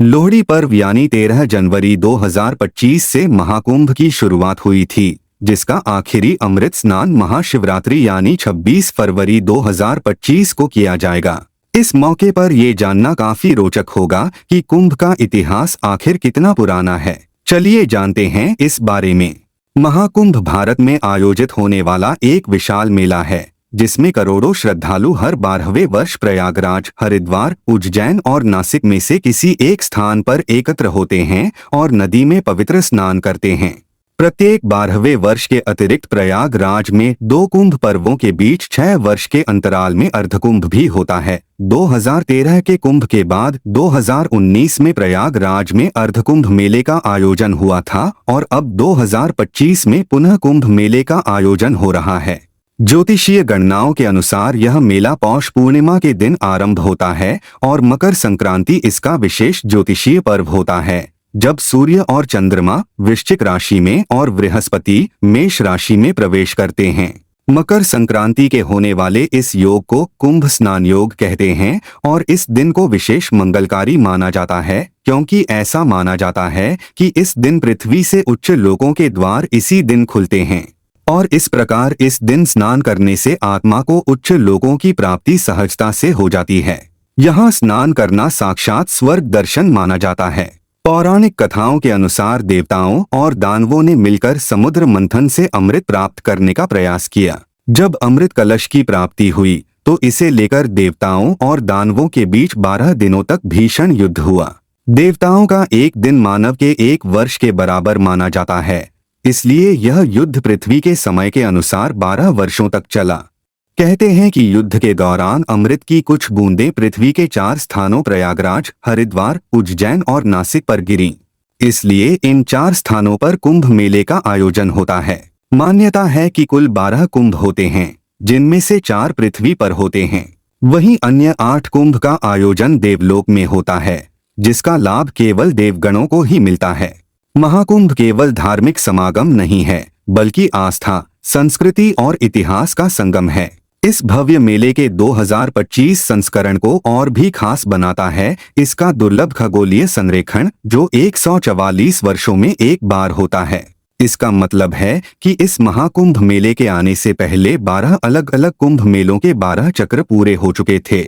लोहड़ी पर्व यानी 13 जनवरी 2025 से महाकुंभ की शुरुआत हुई थी, जिसका आखिरी अमृत स्नान महाशिवरात्रि यानी 26 फरवरी 2025 को किया जाएगा। इस मौके पर ये जानना काफी रोचक होगा कि कुंभ का इतिहास आखिर कितना पुराना है। चलिए जानते हैं इस बारे में। महाकुंभ भारत में आयोजित होने वाला एक विशाल मेला है, जिसमें करोड़ों श्रद्धालु हर 12वें वर्ष प्रयागराज, हरिद्वार, उज्जैन और नासिक में से किसी एक स्थान पर एकत्र होते हैं और नदी में पवित्र स्नान करते हैं। प्रत्येक 12वें वर्ष के अतिरिक्त प्रयागराज में 2 कुंभ पर्वों के बीच 6 वर्ष के अंतराल में अर्धकुंभ भी होता है। 2013 के कुंभ के बाद 2019 में प्रयागराज में अर्धकुंभ मेले का आयोजन हुआ था और अब 2025 में पुनः कुंभ मेले का आयोजन हो रहा है। ज्योतिषीय गणनाओं के अनुसार यह मेला पौष पूर्णिमा के दिन आरंभ होता है और मकर संक्रांति इसका विशेष ज्योतिषीय पर्व होता है, जब सूर्य और चंद्रमा वृश्चिक राशि में और बृहस्पति मेष राशि में प्रवेश करते हैं। मकर संक्रांति के होने वाले इस योग को कुंभ स्नान योग कहते हैं और इस दिन को विशेष मंगलकारी माना जाता है, क्योंकि ऐसा माना जाता है कि इस दिन पृथ्वी से उच्च लोकों के द्वार इसी दिन खुलते हैं और इस प्रकार इस दिन स्नान करने से आत्मा को उच्च लोकों की प्राप्ति सहजता से हो जाती है। यहाँ स्नान करना साक्षात स्वर्ग दर्शन माना जाता है। पौराणिक कथाओं के अनुसार देवताओं और दानवों ने मिलकर समुद्र मंथन से अमृत प्राप्त करने का प्रयास किया। जब अमृत कलश की प्राप्ति हुई तो इसे लेकर देवताओं और दानवों के बीच 12 दिनों तक भीषण युद्ध हुआ। देवताओं का एक दिन मानव के 1 वर्ष के बराबर माना जाता है, इसलिए यह युद्ध पृथ्वी के समय के अनुसार 12 वर्षों तक चला। कहते हैं कि युद्ध के दौरान अमृत की कुछ बूंदें पृथ्वी के 4 स्थानों प्रयागराज, हरिद्वार, उज्जैन और नासिक पर गिरीं। इसलिए इन 4 स्थानों पर कुंभ मेले का आयोजन होता है। मान्यता है कि कुल 12 कुंभ होते हैं, जिनमें से 4 पृथ्वी पर होते हैं। वहीं अन्य 8 कुंभ का आयोजन देवलोक में होता है, जिसका लाभ केवल देवगणों को ही मिलता है। महाकुंभ केवल धार्मिक समागम नहीं है, बल्कि आस्था, संस्कृति और इतिहास का संगम है। इस भव्य मेले के 2025 संस्करण को और भी खास बनाता है इसका दुर्लभ खगोलीय संरेखण, जो 144 वर्षों में एक बार होता है। इसका मतलब है कि इस महाकुंभ मेले के आने से पहले 12 अलग अलग कुंभ मेलों के 12 चक्र पूरे हो चुके थे।